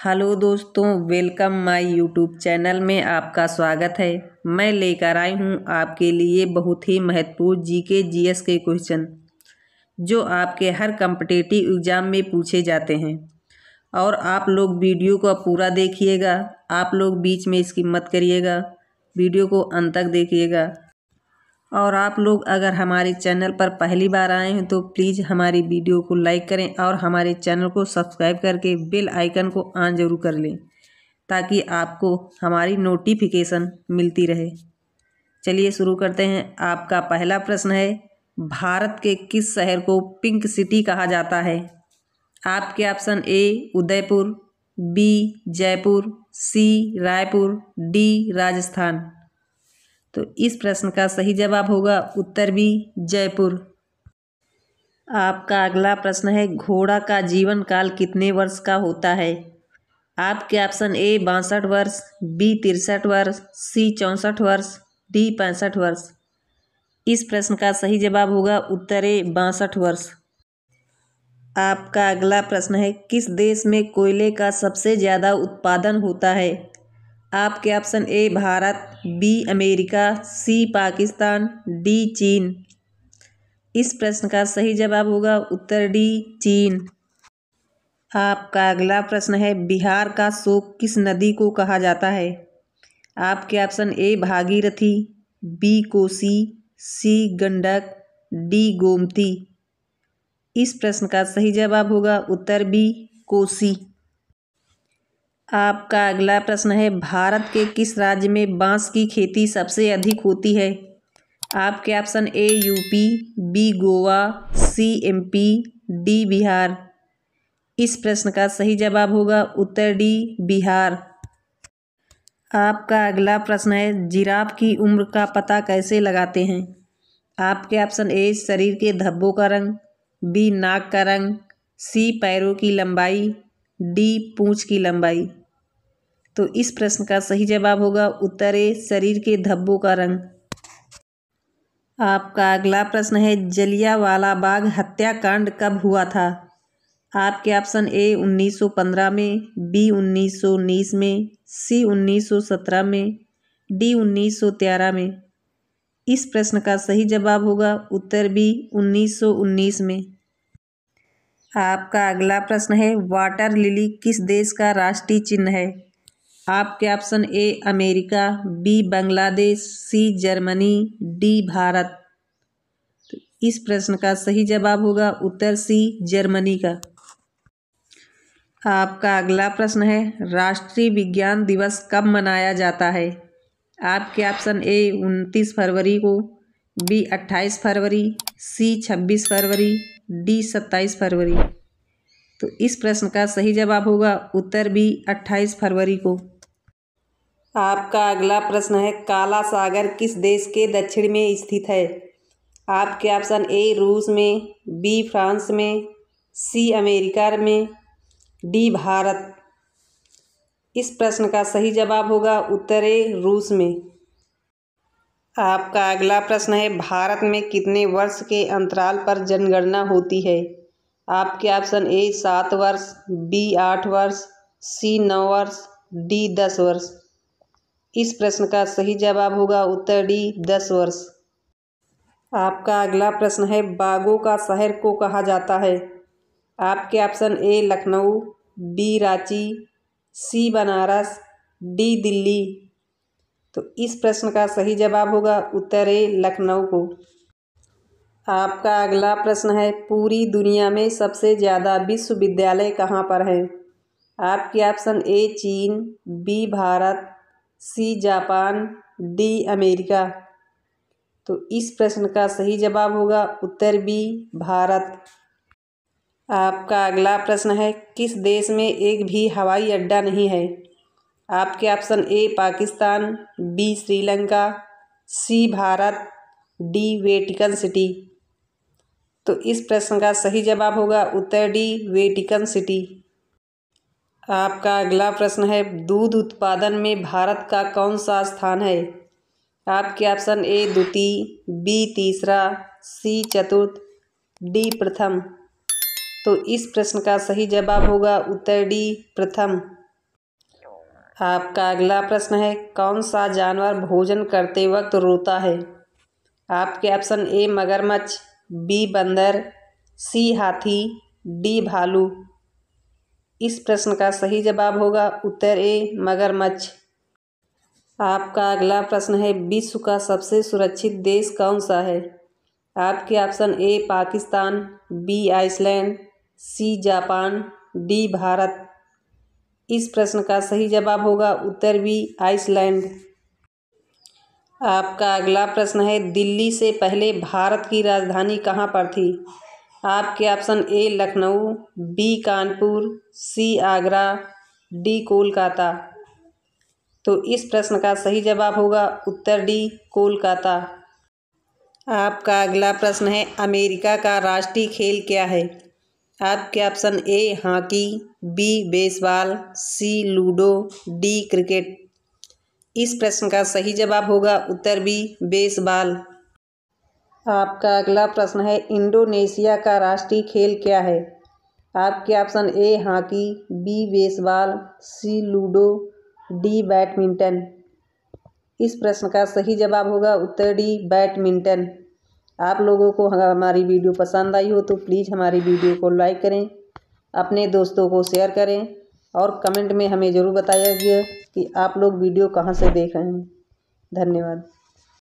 Hello दोस्तों, welcome my YouTube channel में आपका स्वागत है। मैं लेकर आई हूँ आपके लिए बहुत ही महत्वपूर्ण जीके जीएस के क्वेश्चन जो आपके हर कॉम्पिटिटिव एग्ज़ाम में पूछे जाते हैं। और आप लोग वीडियो को पूरा देखिएगा, आप लोग बीच में स्किप मत करिएगा, वीडियो को अंत तक देखिएगा। और आप लोग अगर हमारे चैनल पर पहली बार आए हैं तो प्लीज़ हमारी वीडियो को लाइक करें और हमारे चैनल को सब्सक्राइब करके बेल आइकन को ऑन ज़रूर कर लें ताकि आपको हमारी नोटिफिकेशन मिलती रहे। चलिए शुरू करते हैं। आपका पहला प्रश्न है, भारत के किस शहर को पिंक सिटी कहा जाता है? आपके option A Udaipur, B Jaipur, C Raipur, D Rajasthan. तो इस प्रश्न का सही जवाब होगा उत्तर बी जयपुर। आपका अगला प्रश्न है, घोड़ा का जीवन काल कितने वर्ष का होता है? आपके ऑप्शन ए 62 वर्ष, बी 63 वर्ष, सी 64 वर्ष, डी 65 वर्ष। इस प्रश्न का सही जवाब होगा उत्तर ए 62 वर्ष। आपका अगला प्रश्न है, किस देश में कोयले का सबसे ज़्यादा उत्पादन होता है? आपके option A Bharat, B America, C Pakistan, D चीन। इस प्रश्न का सही जवाब होगा उत्तर डी चीन। आपका अगला प्रश्न है, बिहार का शोक किस नदी को कहा जाता है? आपके option A Bhagirathi, B Kosi, C Gandak, D Gomti. इस प्रश्न का सही जवाब होगा उत्तर बी कोसी। आपका अगला प्रश्न है, भारत के किस राज्य में बांस की खेती सबसे अधिक होती है? आपके option A UP, B Goa, C MP, D Bihar. इस प्रश्न का सही जवाब होगा उत्तर डी बिहार। आपका अगला प्रश्न है, जिराफ की उम्र का पता कैसे लगाते हैं? आपके ऑप्शन ए शरीर के धब्बों का रंग, बी नाक का रंग, सी पैरों की लंबाई, डी पूंछ की लंबाई। तो इस प्रश्न का सही जवाब होगा उत्तर ए शरीर के धब्बों का रंग। आपका अगला प्रश्न है, जलियांवाला बाग हत्याकांड कब हुआ था? आपके ऑप्शन ए 1915 में, बी 1919 में, सी 1917 में, डी 1913 में। इस प्रश्न का सही जवाब होगा उत्तर बी 1919 में। आपका अगला प्रश्न है, वाटर लिली किस देश का राष्ट्रीय चिन्ह है? आपके option A America, B Bangladesh, C Germany, D Bharat. तो इस प्रश्न का सही जवाब होगा उत्तर सी जर्मनी का। आपका अगला प्रश्न है, राष्ट्रीय विज्ञान दिवस कब मनाया जाता है? आपके ऑप्शन ए 29 फरवरी को, बी 28 फरवरी, सी 26 फरवरी, डी 27 फरवरी। तो इस प्रश्न का सही जवाब होगा उत्तर बी 28 फरवरी को। आपका अगला प्रश्न है, काला सागर किस देश के दक्षिण में स्थित है? आपके ऑप्शन ए रूस में, बी फ्रांस में, सी अमेरिका में, डी भारत। इस प्रश्न का सही जवाब होगा उत्तर ए रूस में। आपका अगला प्रश्न है, भारत में कितने वर्ष के अंतराल पर जनगणना होती है? आपके ऑप्शन ए 7 वर्ष, बी 8 वर्ष, सी 9 वर्ष, डी 10 वर्ष। इस प्रश्न का सही जवाब होगा उत्तर डी 10 वर्ष। आपका अगला प्रश्न है, बागों का शहर को कहा जाता है? आपके option A Lucknow, B Ranchi, C Banaras, D Delhi. तो इस प्रश्न का सही जवाब होगा उत्तर ए लखनऊ को। आपका अगला प्रश्न है, पूरी दुनिया में सबसे ज़्यादा विश्वविद्यालय कहाँ पर हैं? आपके ऑप्शन ए चीन, B Bharat, C Japan, D America. तो इस प्रश्न का सही जवाब होगा उत्तर बी भारत। आपका अगला प्रश्न है, किस देश में एक भी हवाई अड्डा नहीं है? आपके option A Pakistan, B Sri Lanka, C Bharat, D Vatican City. तो इस प्रश्न का सही जवाब होगा उत्तर डी वेटिकन सिटी। आपका अगला प्रश्न है, दूध उत्पादन में भारत का कौन सा स्थान है? आपके ऑप्शन ए द्वितीय, बी तीसरा, सी चतुर्थ, डी प्रथम। तो इस प्रश्न का सही जवाब होगा उत्तर डी प्रथम। आपका अगला प्रश्न है, कौन सा जानवर भोजन करते वक्त रोता है? आपके ऑप्शन ए मगरमच्छ, बी बंदर, सी हाथी, डी भालू। इस प्रश्न का सही जवाब होगा उत्तर ए मगरमच्छ। आपका अगला प्रश्न है, विश्व का सबसे सुरक्षित देश कौन सा है? आपके option A Pakistan, B Iceland, C Japan, D Bharat. इस प्रश्न का सही जवाब होगा उत्तर बी आइसलैंड। आपका अगला प्रश्न है, दिल्ली से पहले भारत की राजधानी कहाँ पर थी? आपके option A Lucknow, B Kanpur, C Agra, D Kolkata. तो इस प्रश्न का सही जवाब होगा उत्तर डी कोलकाता। आपका अगला प्रश्न है, अमेरिका का राष्ट्रीय खेल क्या है? आपके option A hockey, B baseball, C ludo, D cricket. इस प्रश्न का सही जवाब होगा उत्तर बी बेसबॉल। आपका अगला प्रश्न है, इंडोनेशिया का राष्ट्रीय खेल क्या है? आपके option A hockey, B baseball, C ludo, D badminton. इस प्रश्न का सही जवाब होगा उत्तर डी बैडमिंटन। आप लोगों को हमारी वीडियो पसंद आई हो तो प्लीज़ हमारी वीडियो को लाइक करें, अपने दोस्तों को शेयर करें और कमेंट में हमें ज़रूर बताइएगा कि आप लोग वीडियो कहाँ से देख रहे हैं। धन्यवाद।